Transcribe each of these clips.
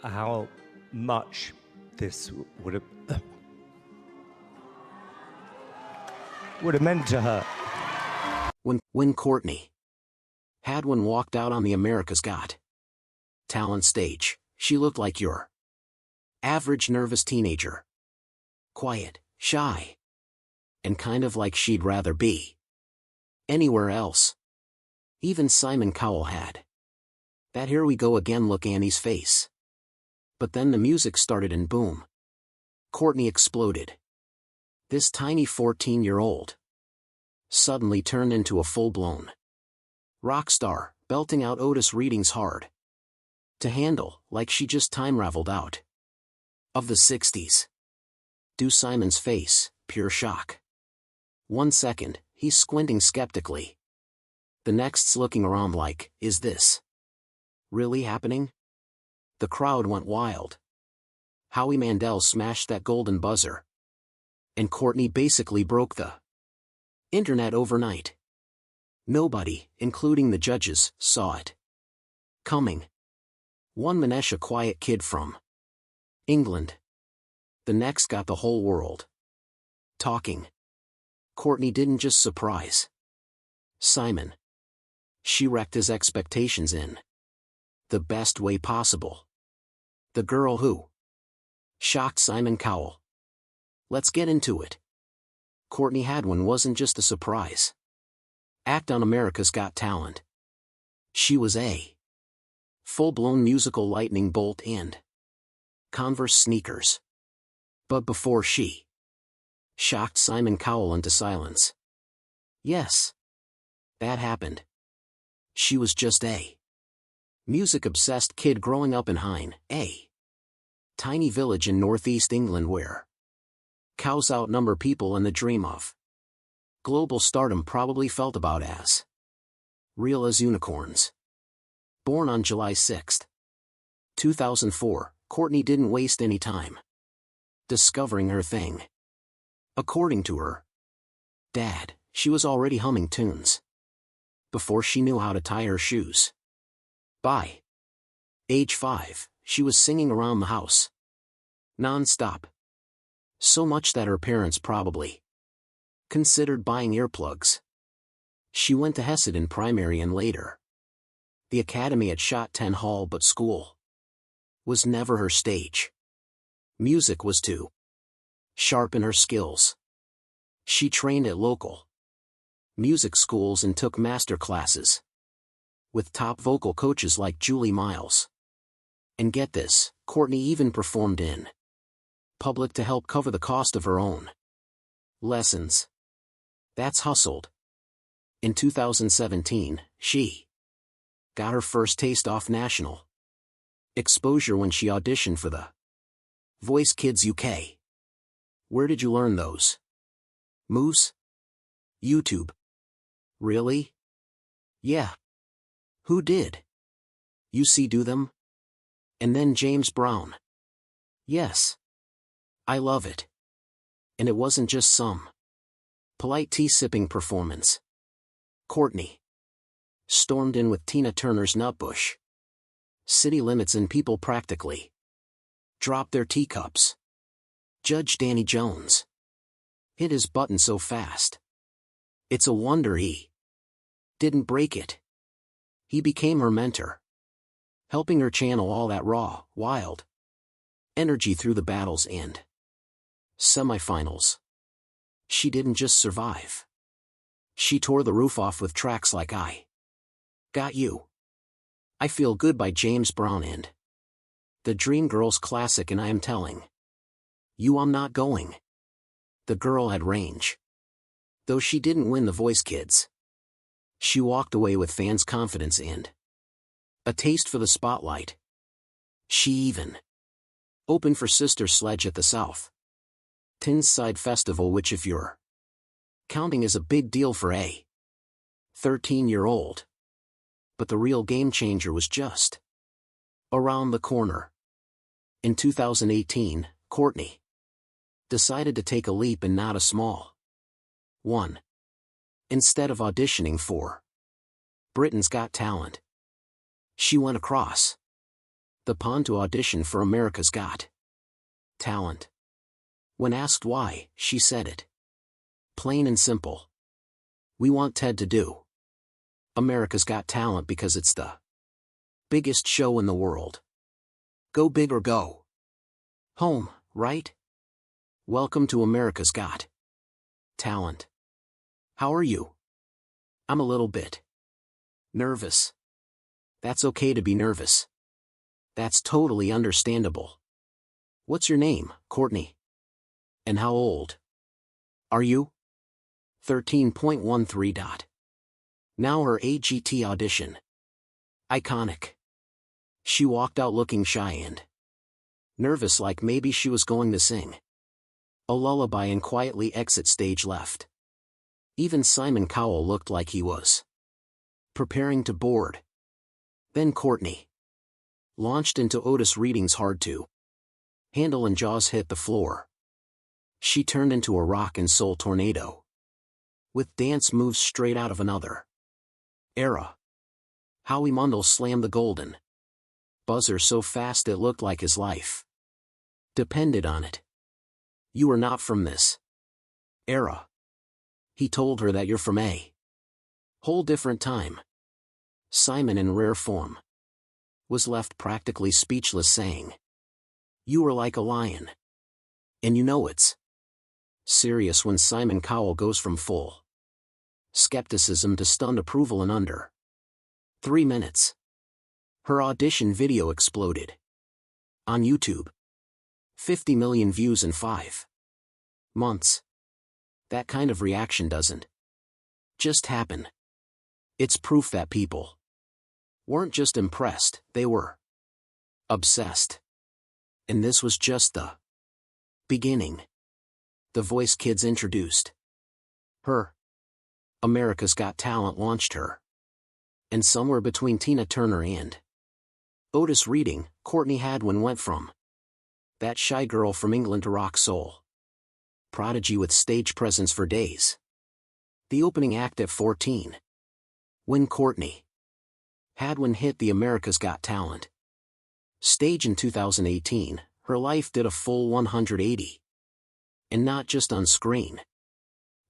how much this would have meant to her. When Courtney Hadwin walked out on the America's Got Talent stage, she looked like your average nervous teenager. Quiet, shy, and kind of like she'd rather be anywhere else. Even Simon Cowell had that here we go again look Annie's face. But then the music started and boom. Courtney exploded. This tiny 14-year-old suddenly turned into a full-blown rock star, belting out Otis Redding's Hard to Handle like she just time-raveled out of the 60s. Do Simon's face, pure shock. 1 second, he's squinting skeptically. The next's looking around like, is this really happening? The crowd went wild. Howie Mandel smashed that golden buzzer. And Courtney basically broke the internet overnight. Nobody, including the judges, saw it coming. One Manesh, a quiet kid from England. The next got the whole world talking. Courtney didn't just surprise Simon. She wrecked his expectations in the best way possible. The girl who shocked Simon Cowell. Let's get into it. Courtney Hadwin wasn't just a surprise act on America's Got Talent. She was a full-blown musical lightning bolt and Converse sneakers. But before she shocked Simon Cowell into silence. Yes, that happened. She was just a music-obsessed kid growing up in Hine, a tiny village in northeast England where cows outnumber people and the dream of global stardom probably felt about as real as unicorns. Born on July 6, 2004, Courtney didn't waste any time discovering her thing. According to her dad, she was already humming tunes before she knew how to tie her shoes. By age 5, she was singing around the house non-stop. So much that her parents probably considered buying earplugs. She went to Hesed in primary and later the academy at Shot 10 Hall, but school was never her stage. Music was to sharpen her skills. She trained at local music schools and took master classes with top vocal coaches like Julie Miles. And get this, Courtney even performed in public to help cover the cost of her own lessons. That's hustled. In 2017, she got her first taste off national exposure when she auditioned for the Voice Kids UK. Where did you learn those moves? YouTube. Really? Yeah. Who did you see do them? And then James Brown. Yes. I love it. And it wasn't just some polite tea-sipping performance. Courtney stormed in with Tina Turner's Nutbush. City limits and people practically dropped their teacups. Judge Danny Jones hit his button so fast. It's a wonder he didn't break it. He became her mentor, helping her channel all that raw, wild energy through the battles and semifinals. She didn't just survive. She tore the roof off with tracks like I Got You, I Feel Good by James Brown and the Dreamgirls classic and I Am Telling You I'm Not Going. The girl had range. Though she didn't win the Voice Kids, she walked away with fans' confidence and a taste for the spotlight. She even opened for Sister Sledge at the South Tyneside Festival, which if you're counting is a big deal for a 13-year-old. But the real game changer was just around the corner. In 2018, Courtney decided to take a leap and not a small one. Instead of auditioning for Britain's Got Talent, she went across The pawn to audition for America's Got Talent. When asked why, she said it. Plain and simple. We want Ted to do America's Got Talent because it's the biggest show in the world. Go big or go home, right? Welcome to America's Got Talent. How are you? I'm a little bit nervous. That's okay to be nervous. That's totally understandable. What's your name, Courtney? And how old are you? 13.13. Now her AGT audition. Iconic. She walked out looking shy and nervous, like maybe she was going to sing a lullaby and quietly exit stage left. Even Simon Cowell looked like he was preparing to board. Then Courtney launched into Otis Redding's Hard to Handle and jaws hit the floor. She turned into a rock and soul tornado, with dance moves straight out of another era. Howie Mandel slammed the golden buzzer so fast it looked like his life depended on it. You are not from this era. He told her that you're from a whole different time. Simon, in rare form, was left practically speechless, saying, "You are like a lion. And you know it's serious." When Simon Cowell goes from full skepticism to stunned approval in under 3 minutes. Her audition video exploded on YouTube. 50 million views in 5 months. That kind of reaction doesn't just happen. It's proof that people weren't just impressed, they were obsessed. And this was just the beginning. The Voice Kids introduced her. America's Got Talent launched her. And somewhere between Tina Turner and Otis Redding, Courtney Hadwin went from that shy girl from England to rock soul prodigy with stage presence for days. The opening act at 14. When Courtney Hadwin hit the America's Got Talent stage in 2018, her life did a full 180. And not just on screen.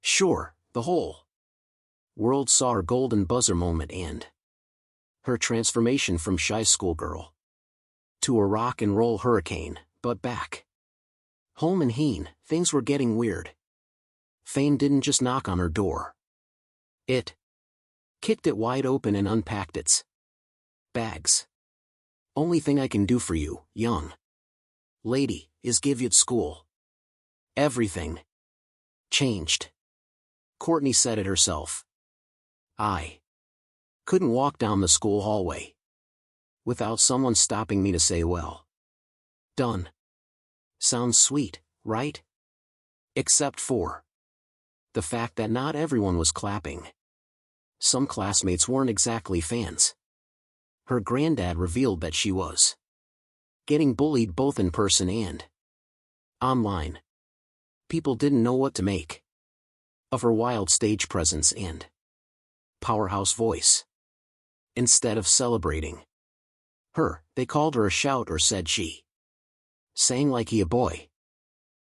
Sure, the whole world saw her golden buzzer moment and her transformation from shy schoolgirl to a rock and roll hurricane. But back home in Heen, things were getting weird. Fame didn't just knock on her door. It kicked it wide open and unpacked its bags. Only thing I can do for you, young lady, is give you school. Everything changed. Courtney said it herself. I couldn't walk down the school hallway without someone stopping me to say, "Well done." Sounds sweet, right? Except for the fact that not everyone was clapping. Some classmates weren't exactly fans. Her granddad revealed that she was getting bullied both in person and online. People didn't know what to make of her wild stage presence and powerhouse voice. Instead of celebrating her, they called her a shout or said she sang like he a boy.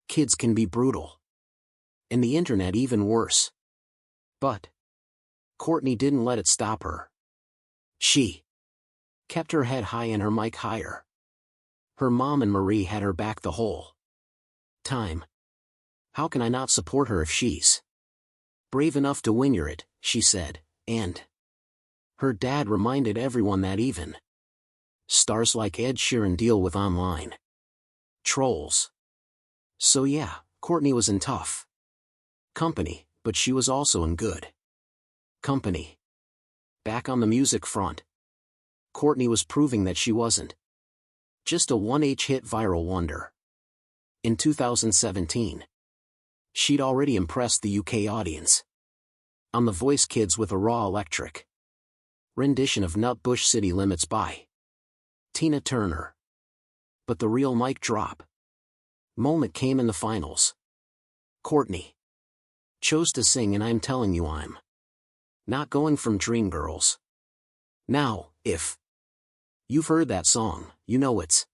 Kids can be brutal. And the internet even worse. But Courtney didn't let it stop her. She kept her head high and her mic higher. Her mom and Marie had her back the whole time. "How can I not support her if she's brave enough to win it?" she said, and her dad reminded everyone that even stars like Ed Sheeran deal with online trolls. So yeah, Courtney was in tough company, but she was also in good company. Back on the music front, Courtney was proving that she wasn't just a one-H hit viral wonder. In 2017, she'd already impressed the UK audience on The Voice Kids with a raw electric rendition of Nutbush City Limits by Tina Turner. But the real mic drop moment came in the finals. Courtney chose to sing, and I'm telling you, I'm not going from Dreamgirls. Now, if You've heard that song, you know it's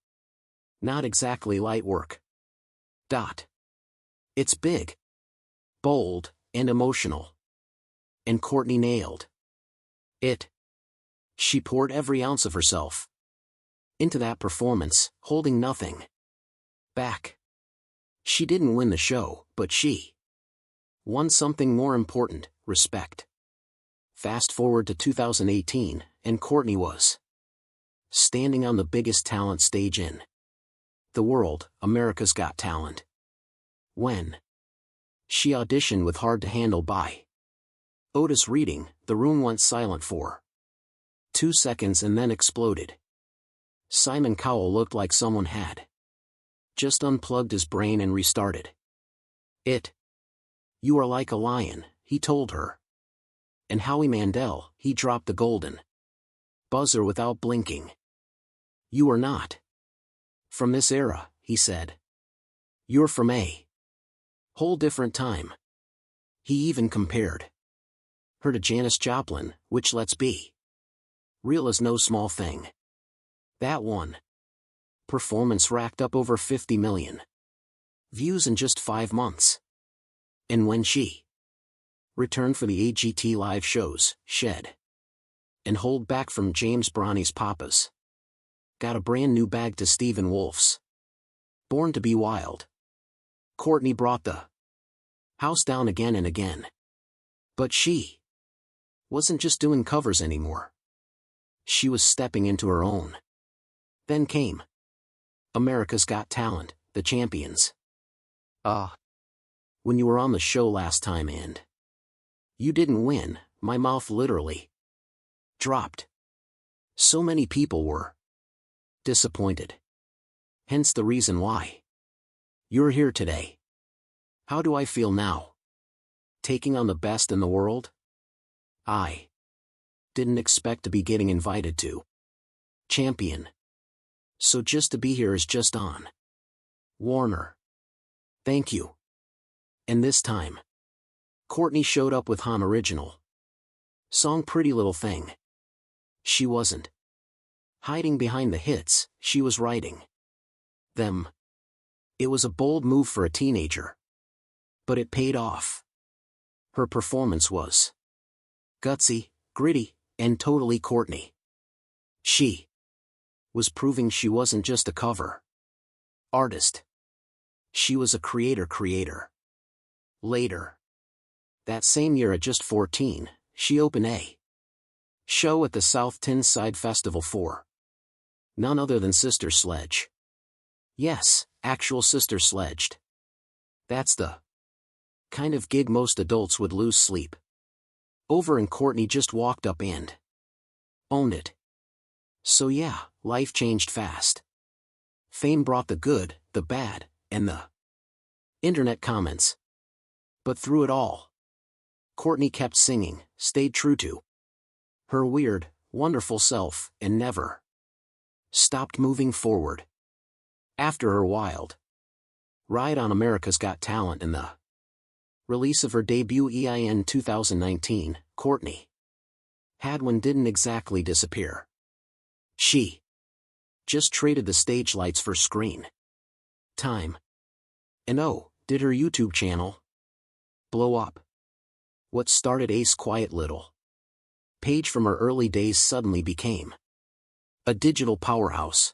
not exactly light work. It's big, bold, and emotional. And Courtney nailed it. She poured every ounce of herself into that performance, holding nothing back. She didn't win the show, but she won something more important: respect. Fast forward to 2018, and Courtney was standing on the biggest talent stage in the world, America's Got Talent. When she auditioned with Hard to Handle by Otis Reading, the room went silent for 2 seconds and then exploded. Simon Cowell looked like someone had just unplugged his brain and restarted it. "You are like a lion," he told her. And Howie Mandel, he dropped the golden buzzer without blinking. "You are not from this era," he said. "You're from a whole different time." He even compared her to Janis Joplin, which, let's be real, is no small thing. That one performance racked up over 50 million views in just 5 months. And when she returned for the AGT live shows, shed and hold back from James Bronny's Papas, got a brand new bag to Stephen Wolf's Born to Be Wild. Courtney brought the house down again and again. But she wasn't just doing covers anymore. She was stepping into her own. Then came America's Got Talent, the champions. When you were on the show last time and you didn't win, my mouth literally dropped. So many people were disappointed. Hence the reason why you're here today. How do I feel now? Taking on the best in the world? I didn't expect to be getting invited to champion. So just to be here is just on Warner. Thank you. And this time, Courtney showed up with Han original song Pretty Little Thing. She wasn't hiding behind the hits, she was writing them. It was a bold move for a teenager, but it paid off. Her performance was gutsy, gritty, and totally Courtney. She was proving she wasn't just a cover artist. She was a creator. Later that same year, at just 14, she opened a show at the South Tyneside Festival for none other than Sister Sledge. Yes, actual Sister Sledged. That's the kind of gig most adults would lose sleep over, and Courtney just walked up and owned it. So yeah, life changed fast. Fame brought the good, the bad, and the internet comments. But through it all, Courtney kept singing, stayed true to her weird, wonderful self, and never stopped moving forward. After her wild ride on America's Got Talent and the release of her debut EIN 2019, Courtney Hadwin didn't exactly disappear. She just traded the stage lights for screen time. And oh, did her YouTube channel blow up? What started as quiet little page from her early days suddenly became a digital powerhouse.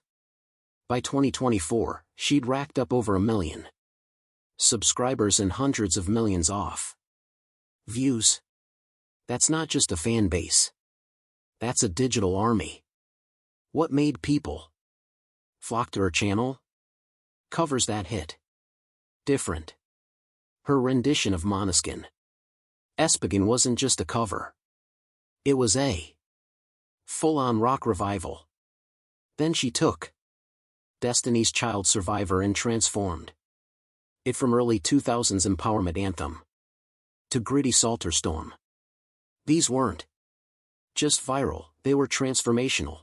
By 2024, she'd racked up over 1 million subscribers and hundreds of millions off views. That's not just a fan base. That's a digital army. What made people flock to her channel? Covers that hit different. Her rendition of Måneskin Esbjörn wasn't just a cover. It was a full-on rock revival. Then she took Destiny's Child Survivor and transformed it from early 2000s empowerment anthem to gritty Salterstorm. These weren't just viral, they were transformational.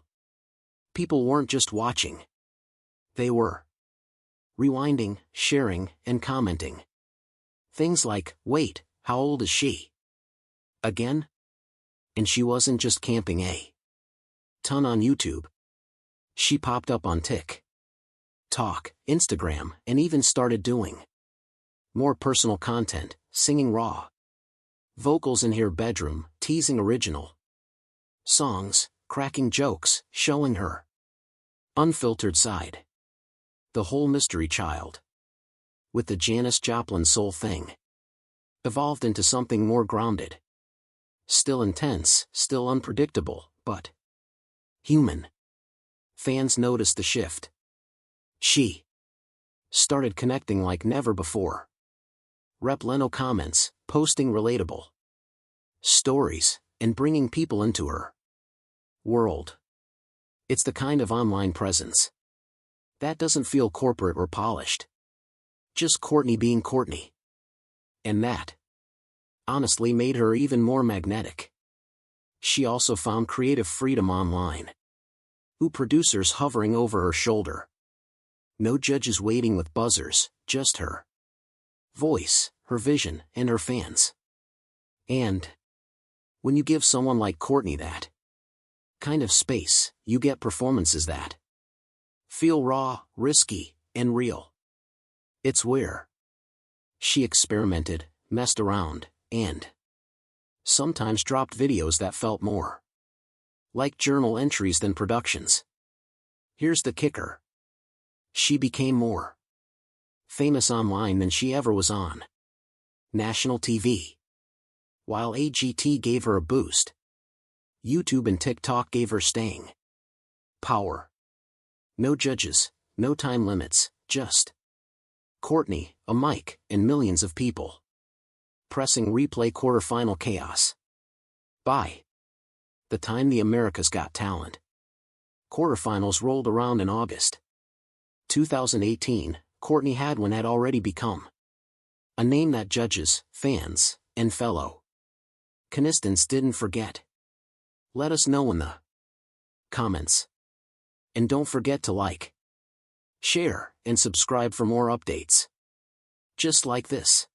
People weren't just watching. They were rewinding, sharing, and commenting. Things like, wait, how old is she? Again? And she wasn't just camping a ton on YouTube. She popped up on TikTok, Instagram, and even started doing more personal content, singing raw vocals in her bedroom, teasing original songs, cracking jokes, showing her unfiltered side. The whole mystery child, with the Janis Joplin soul thing, evolved into something more grounded. Still intense, still unpredictable, but human. Fans noticed the shift. She started connecting like never before. Rep Leno comments, posting relatable stories, and bringing people into her world. It's the kind of online presence that doesn't feel corporate or polished. Just Courtney being Courtney. And that honestly made her even more magnetic. She also found creative freedom online. Producers hovering over her shoulder. No judges waiting with buzzers, just her voice, her vision, and her fans. And when you give someone like Courtney that kind of space, you get performances that feel raw, risky, and real. It's where she experimented, messed around, and sometimes dropped videos that felt more like journal entries than productions. Here's the kicker. She became more famous online than she ever was on national TV. While AGT gave her a boost, YouTube and TikTok gave her staying power. No judges, no time limits, just Courtney, a mic, and millions of people pressing replay quarterfinal chaos. By the time the America's Got Talent quarterfinals rolled around in August 2018, Courtney Hadwin had already become a name that judges, fans, and fellow contestants didn't forget. Let us know in the comments. And don't forget to like, share, and subscribe for more updates just like this.